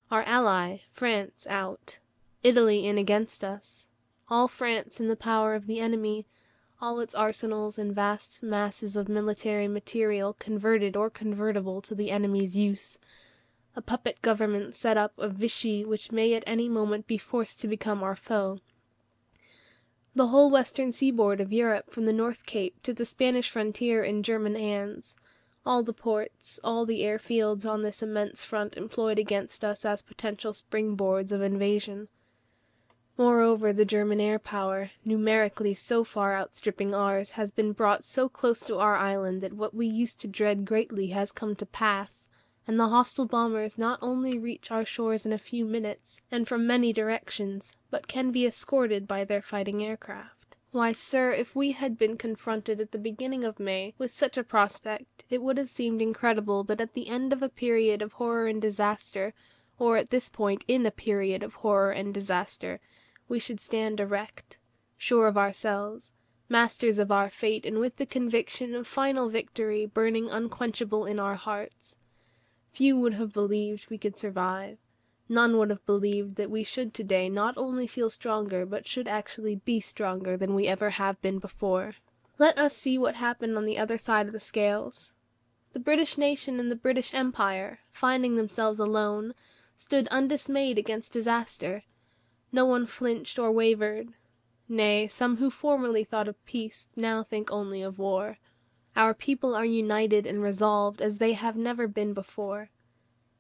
Our ally, France, out. Italy in against us. All France in the power of the enemy, all its arsenals and vast masses of military material converted or convertible to the enemy's use. A puppet government set up of Vichy which may at any moment be forced to become our foe. The whole western seaboard of Europe from the North Cape to the Spanish frontier in German hands. All the ports, all the airfields on this immense front employed against us as potential springboards of invasion. Moreover, the German air power, numerically so far outstripping ours, has been brought so close to our island that what we used to dread greatly has come to pass, and the hostile bombers not only reach our shores in a few minutes, and from many directions, but can be escorted by their fighting aircraft. Why, sir, if we had been confronted at the beginning of May with such a prospect, it would have seemed incredible that at the end of a period of horror and disaster, or at this point in a period of horror and disaster, we should stand erect, sure of ourselves, masters of our fate, and with the conviction of final victory burning unquenchable in our hearts. Few would have believed we could survive. None would have believed that we should today not only feel stronger but should actually be stronger than we ever have been before. Let us see what happened on the other side of the scales. The British nation and the British Empire, finding themselves alone, stood undismayed against disaster. No one flinched or wavered. Nay, some who formerly thought of peace now think only of war. Our people are united and resolved as they have never been before.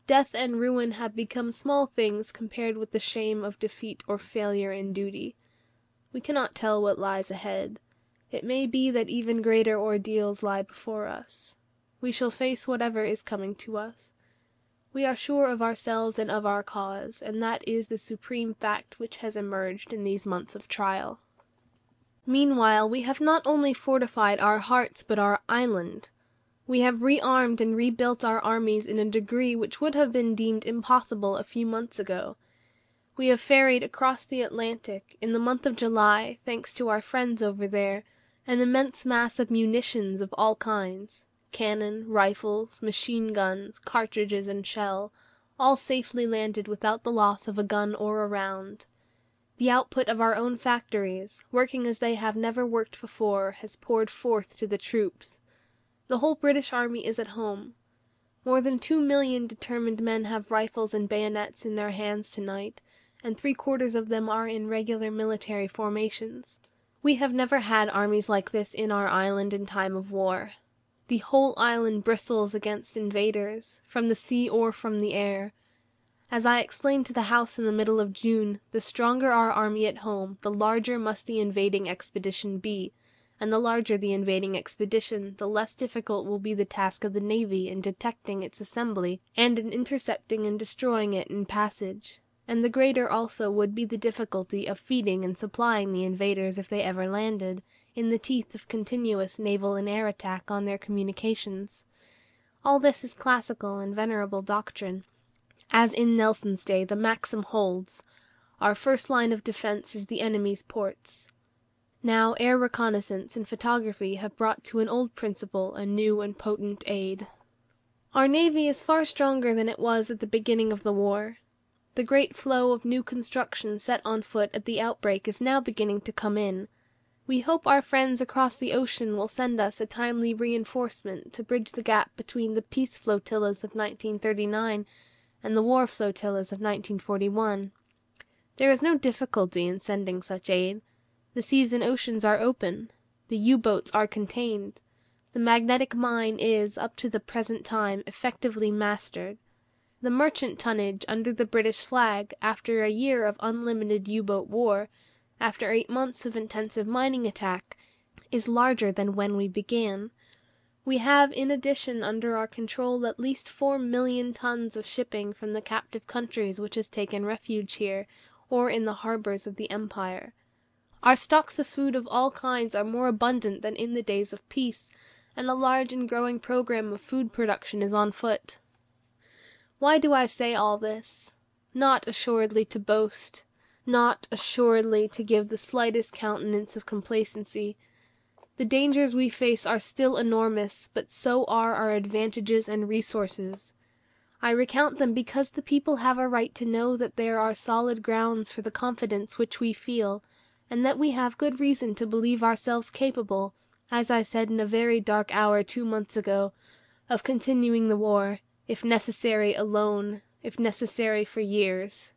Death and ruin have become small things compared with the shame of defeat or failure in duty. We cannot tell what lies ahead. It may be that even greater ordeals lie before us. We shall face whatever is coming to us. We are sure of ourselves and of our cause, and that is the supreme fact which has emerged in these months of trial. Meanwhile, we have not only fortified our hearts but our island. We have rearmed and rebuilt our armies in a degree which would have been deemed impossible a few months ago. We have ferried across the Atlantic, in the month of July, thanks to our friends over there, an immense mass of munitions of all kinds, cannon, rifles, machine guns, cartridges and shell, all safely landed without the loss of a gun or a round. The output of our own factories, working as they have never worked before, has poured forth to the troops. The whole British army is at home. More than 2 million determined men have rifles and bayonets in their hands tonight, and 3/4 of them are in regular military formations. We have never had armies like this in our island in time of war. The whole island bristles against invaders, from the sea or from the air. As I explained to the House in the middle of June, the stronger our army at home, the larger must the invading expedition be, and the larger the invading expedition, the less difficult will be the task of the navy in detecting its assembly, and in intercepting and destroying it in passage, and the greater also would be the difficulty of feeding and supplying the invaders if they ever landed, in the teeth of continuous naval and air attack on their communications. All this is classical and venerable doctrine. As in Nelson's day the maxim holds, our first line of defense is the enemy's ports. Now air reconnaissance and photography have brought to an old principle a new and potent aid. Our navy is far stronger than it was at the beginning of the war. The great flow of new construction set on foot at the outbreak is now beginning to come in. We hope our friends across the ocean will send us a timely reinforcement to bridge the gap between the peace flotillas of 1939 and the war flotillas of 1941. There is no difficulty in sending such aid. The seas and oceans are open. The U-boats are contained. The magnetic mine is, up to the present time, effectively mastered. The merchant tonnage under the British flag, after a year of unlimited U-boat war, after 8 months of intensive mining attack, is larger than when we began. We have in addition under our control at least 4 million tons of shipping from the captive countries which has taken refuge here, or in the harbours of the Empire. Our stocks of food of all kinds are more abundant than in the days of peace, and a large and growing program of food production is on foot. Why do I say all this? Not assuredly to boast, not assuredly to give the slightest countenance of complacency. The dangers we face are still enormous, but so are our advantages and resources. I recount them because the people have a right to know that there are solid grounds for the confidence which we feel, and that we have good reason to believe ourselves capable, as I said in a very dark hour 2 months ago, of continuing the war, if necessary alone, if necessary for years.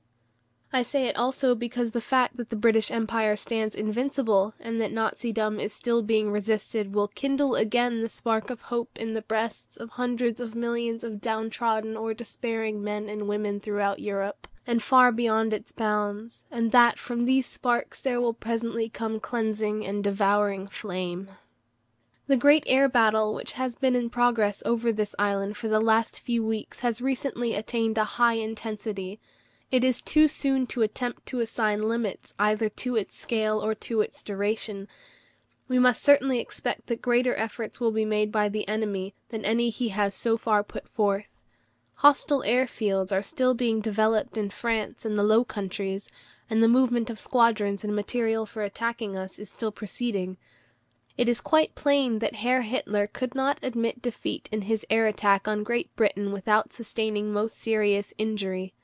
I say it also because the fact that the British Empire stands invincible and that Nazism is still being resisted will kindle again the spark of hope in the breasts of hundreds of millions of downtrodden or despairing men and women throughout Europe, and far beyond its bounds, and that from these sparks there will presently come cleansing and devouring flame. The great air battle which has been in progress over this island for the last few weeks has recently attained a high intensity. It is too soon to attempt to assign limits either to its scale or to its duration. We must certainly expect that greater efforts will be made by the enemy than any he has so far put forth. Hostile airfields are still being developed in France and the Low Countries, and the movement of squadrons and material for attacking us is still proceeding. It is quite plain that Herr Hitler could not admit defeat in his air attack on Great Britain without sustaining most serious injury.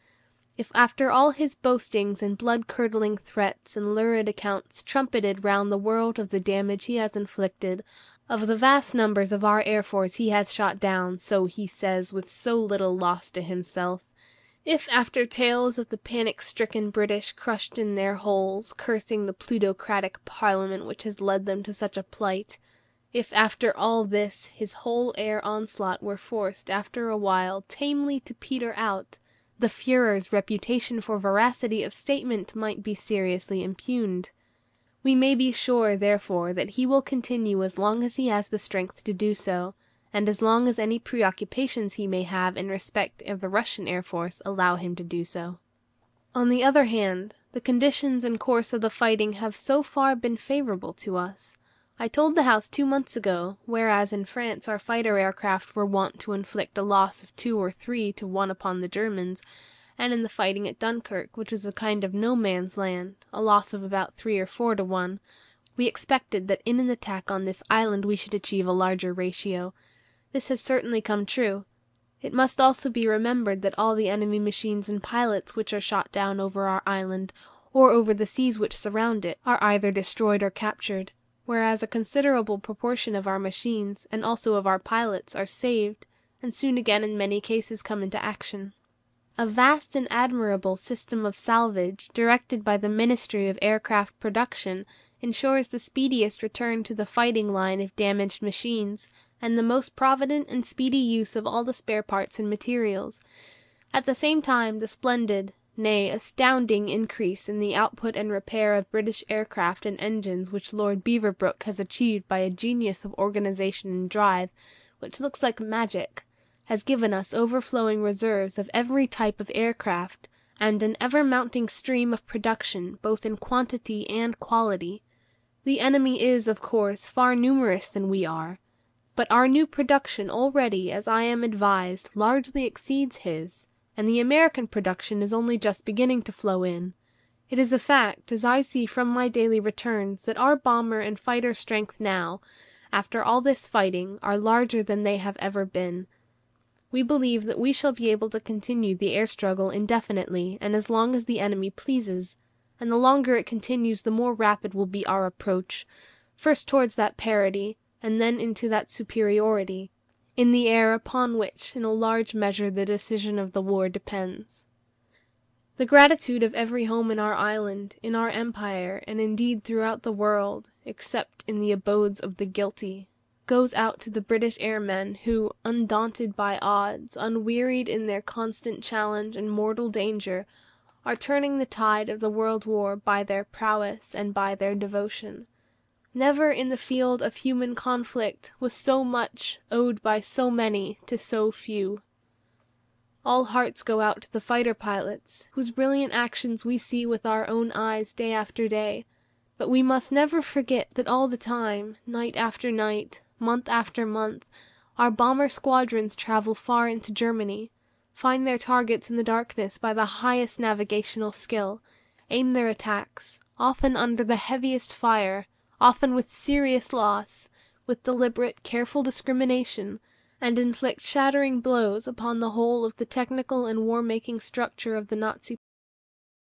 If after all his boastings and blood-curdling threats and lurid accounts trumpeted round the world of the damage he has inflicted, of the vast numbers of our air force he has shot down, so he says, with so little loss to himself, if after tales of the panic-stricken British crushed in their holes, cursing the plutocratic parliament which has led them to such a plight, if after all this his whole air onslaught were forced after a while tamely to peter out, the Führer's reputation for veracity of statement might be seriously impugned. We may be sure, therefore, that he will continue as long as he has the strength to do so, and as long as any preoccupations he may have in respect of the Russian Air Force allow him to do so. On the other hand, the conditions and course of the fighting have so far been favourable to us. I told the House 2 months ago, whereas in France our fighter aircraft were wont to inflict a loss of 2 or 3 to 1 upon the Germans, and in the fighting at Dunkirk, which was a kind of no-man's land, a loss of about 3 or 4 to 1, we expected that in an attack on this island we should achieve a larger ratio. This has certainly come true. It must also be remembered that all the enemy machines and pilots which are shot down over our island, or over the seas which surround it, are either destroyed or captured, whereas a considerable proportion of our machines, and also of our pilots, are saved, and soon again in many cases come into action. A vast and admirable system of salvage, directed by the Ministry of Aircraft Production, ensures the speediest return to the fighting line of damaged machines, and the most provident and speedy use of all the spare parts and materials. At the same time, the splendid, nay, astounding increase in the output and repair of British aircraft and engines which Lord Beaverbrook has achieved by a genius of organization and drive, which looks like magic, has given us overflowing reserves of every type of aircraft, and an ever-mounting stream of production both in quantity and quality. The enemy is, of course, far numerous than we are, but our new production already, as I am advised, largely exceeds his, and the American production is only just beginning to flow in. It is a fact, as I see from my daily returns, that our bomber and fighter strength now, after all this fighting, are larger than they have ever been. We believe that we shall be able to continue the air struggle indefinitely and as long as the enemy pleases, and the longer it continues the more rapid will be our approach, first towards that parity, and then into that superiority, in the air upon which in a large measure the decision of the war depends. The gratitude of every home in our island, in our empire, and indeed throughout the world, except in the abodes of the guilty, goes out to the British airmen who, undaunted by odds, unwearied in their constant challenge and mortal danger, are turning the tide of the world war by their prowess and by their devotion. Never in the field of human conflict was so much owed by so many to so few. All hearts go out to the fighter pilots, whose brilliant actions we see with our own eyes day after day, but we must never forget that all the time, night after night, month after month, our bomber squadrons travel far into Germany, find their targets in the darkness by the highest navigational skill, aim their attacks, often under the heaviest fire, often with serious loss, with deliberate, careful discrimination, and inflict shattering blows upon the whole of the technical and war-making structure of the Nazi